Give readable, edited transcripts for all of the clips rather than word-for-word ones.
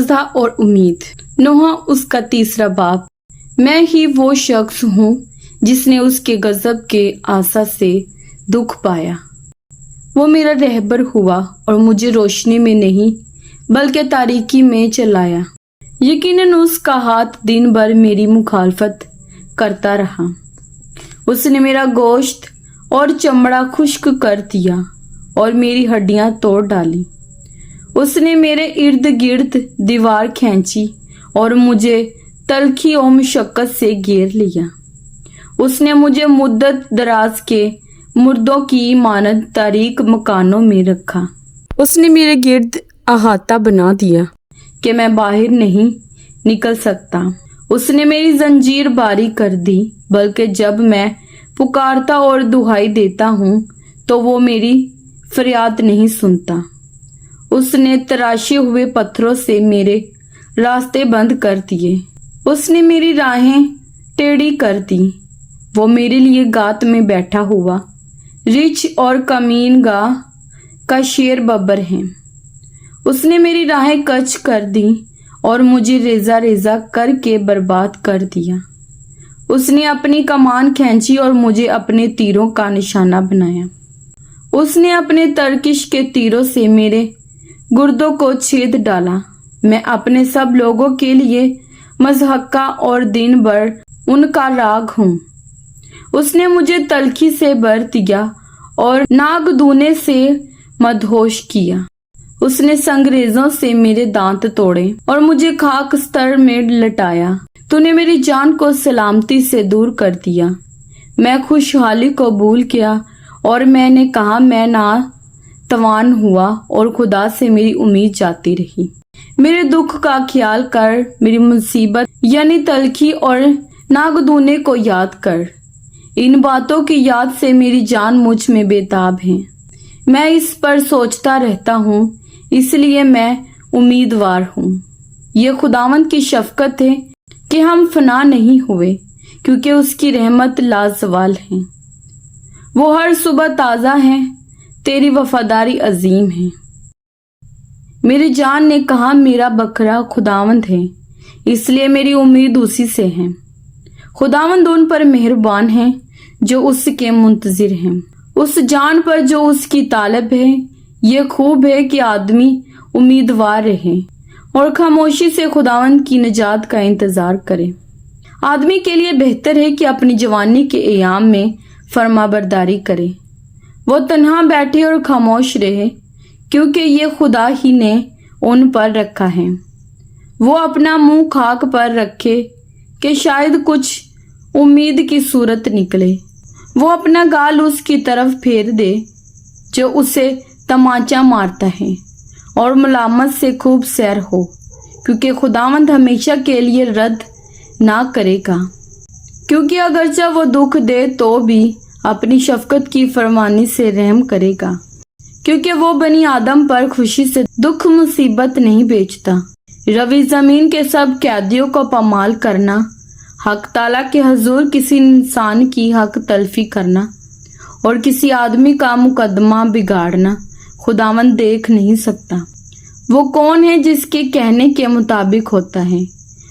और उम्मीद। नोहा उसका तीसरा बाप। मैं ही वो शख्स हूँ जिसने उसके गजब के आसा से दुख पाया। वो मेरा रहबर हुआ और मुझे रोशनी में नहीं बल्कि तारीकी में चलाया। यकीनन उसका हाथ दिन भर मेरी मुखालफत करता रहा। उसने मेरा गोश्त और चमड़ा खुश्क कर दिया और मेरी हड्डियां तोड़ डाली। उसने मेरे इर्द गिर्द दीवार खींची और मुझे तलखी और मुशक्कत से घेर लिया। उसने मुझे मुद्दत दराज के मुर्दों की मानद तारीक मकानों में रखा। उसने मेरे गिर्द अहाता बना दिया कि मैं बाहर नहीं निकल सकता। उसने मेरी जंजीर बारी कर दी, बल्कि जब मैं पुकारता और दुहाई देता हूँ तो वो मेरी फरियाद नहीं सुनता। उसने तराशे हुए पत्थरों से मेरे रास्ते बंद कर दिए। उसने मेरी राहें टेढ़ी कर दी। वो मेरे लिए गात में बैठा हुआ रिछ और कमीनगाह का शेर बब्बर है। उसने मेरी राहें कच कर दी और मुझे रेजा रेजा करके बर्बाद कर दिया। उसने अपनी कमान खींची और मुझे अपने तीरों का निशाना बनाया। उसने अपने तरकिश के तीरों से मेरे गुर्दों को छेद डाला। मैं अपने सब लोगों के लिए मजहक्का और दिन भर उनका राग हूँ। उसने मुझे तलखी से भर दिया और नागदूने से मदहोश किया। उसने संगरेजों से मेरे दांत तोड़े और मुझे खाक स्तर में लटाया। तूने मेरी जान को सलामती से दूर कर दिया। मैं खुशहाली को भूल गया और मैंने कहा मैं ना तवान हुआ और खुदा से मेरी उम्मीद जाती रही। मेरे दुख का ख्याल कर, मेरी मुसीबत यानी तलखी और नागदूने को याद कर। इन बातों की याद से मेरी जान मुझ में बेताब है। मैं इस पर सोचता रहता हूँ, इसलिए मैं उम्मीदवार हूँ। ये खुदावंद की शफकत है कि हम फना नहीं हुए, क्योंकि उसकी रहमत लाजवाल है। वो हर सुबह ताज़ा है, तेरी वफादारी अजीम है। मेरी जान ने कहा मेरा बकरा खुदावंद है, इसलिए मेरी उम्मीद उसी से है। खुदावंद उन पर मेहरबान है जो उसके मुंतजिर हैं, उस जान पर जो उसकी तालब है। ये खूब है कि आदमी उम्मीदवार रहे और खामोशी से खुदावंद की निजात का इंतजार करे। आदमी के लिए बेहतर है कि अपनी जवानी के एयाम में फरमाबरदारी करे। वो तन्हा बैठे और खामोश रहे, क्योंकि ये खुदा ही ने उन पर रखा है। वो अपना मुंह खाक पर रखे कि शायद कुछ उम्मीद की सूरत निकले। वो अपना गाल उसकी तरफ फेर दे जो उसे तमाचा मारता है और मुलामत से खूब सैर हो, क्योंकि खुदावंद हमेशा के लिए रद्द ना करेगा। क्योंकि अगरचा वो दुख दे तो भी अपनी शफकत की फरमानी से रहम करेगा, क्योंकि वो बनी आदम पर खुशी से दुख मुसीबत नहीं बेचता। रवि जमीन के सब कैदियों को पमाल करना, हक ताला के हजूर किसी इंसान की हक तलफी करना और किसी आदमी का मुकदमा बिगाड़ना खुदावंद देख नहीं सकता। वो कौन है जिसके कहने के मुताबिक होता है,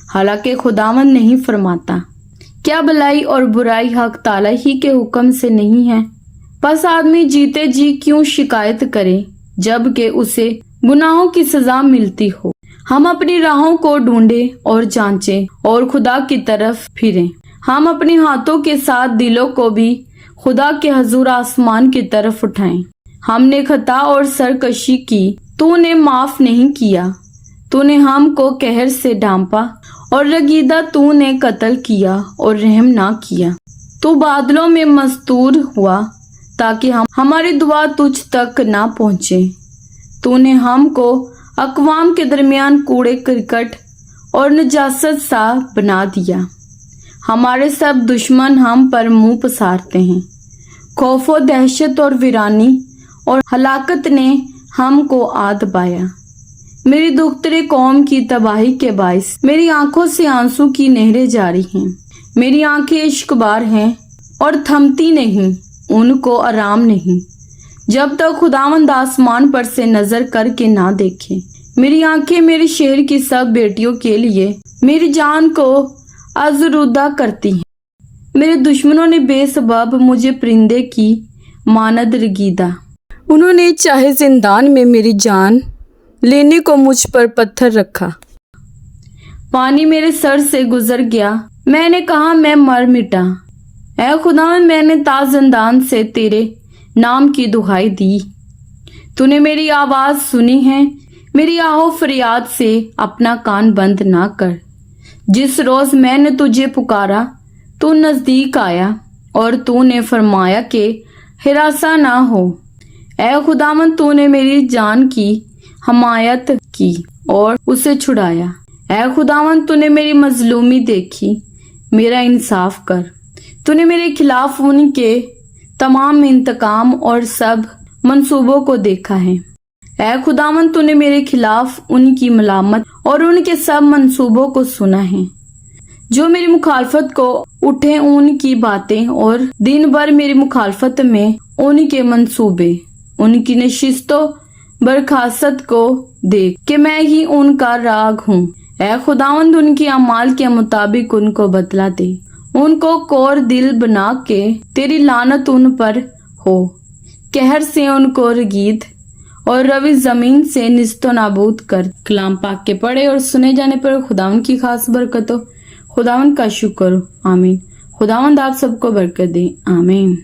हालांकि खुदावंद नहीं फरमाता। क्या भलाई और बुराई हक ताला ही के हुक्म से नहीं है? बस आदमी जीते जी क्यों शिकायत करे जबकि उसे गुनाहों की सजा मिलती हो। हम अपनी राहों को ढूंढे और जांचें और खुदा की तरफ फिरें। हम अपने हाथों के साथ दिलों को भी खुदा के हजूर आसमान की तरफ उठाएं। हमने खता और सरकशी की, तूने माफ नहीं किया। तूने हमको कहर से ढांपा और रगीदा तूने कत्ल किया और रहम ना किया। तू बादलों में मस्तूर हुआ ताकि हमारी दुआ तुझ तक ना पहुंचे। तूने हमको अकवाम के दरमियान कूड़े करकट और नजासत सा बना दिया। हमारे सब दुश्मन हम पर मुंह पसारते हैं। खौफो दहशत और वीरानी और हलाकत ने हमको आ दबाया। मेरी दुख्तरे कौम की तबाही के बाइस मेरी आंखों से आंसू की नहरें जारी हैं। मेरी आंखें इश्कबार हैं और थमती नहीं, उनको आराम नहीं, जब तक खुदावंद आसमान पर से नजर करके ना देखे। मेरी आंखें मेरे शहर की सब बेटियों के लिए मेरी जान को आज़रूदा करती हैं। मेरे दुश्मनों ने बेसबब मुझे परिंदे की मानद रगीदा। उन्होंने चाहे जिंदान में मेरी जान लेने को मुझ पर पत्थर रखा। पानी मेरे सर से गुजर गया, मैंने कहा मैं मर मिटा। ऐ खुदा, मैंने ताज़िंदान से तेरे नाम की दुहाई दी। तूने मेरी आवाज सुनी है, मेरी आहो फरियाद से अपना कान बंद ना कर। जिस रोज मैंने तुझे पुकारा तू नजदीक आया और तूने फरमाया कि हिरासा ना हो। ऐ खुदावन, तूने मेरी जान की हमायत की और उसे छुड़ाया। ऐ खुदावन, तूने मेरी मजलूमी देखी, मेरा इंसाफ कर। तूने मेरे खिलाफ उनके तमाम इंतकाम और सब मंसूबों को देखा है। ऐ खुदावन, तूने मेरे खिलाफ उनकी मलामत और उनके सब मंसूबों को सुना है। जो मेरी मुखालफत को उठे उनकी बातें और दिन भर मेरी मुखालफत में उनके मंसूबे, उनकी नशिस्तों बरखास्त को देख कि मैं ही उनका राग हूँ। ऐ खुदावंद, उनकी अमाल के मुताबिक उनको बदला दे। उनको कोर दिल बना के तेरी लानत उन पर हो। कहर से उनको रगीद और रवि जमीन से निस्तो नाबूद कर। कलाम पाक के पढ़े और सुने जाने पर खुदावंद की खास बरकत हो। खुदावंद का शुक्र हो। आमीन। खुदावंद आप सबको बरकत दे। आमीन।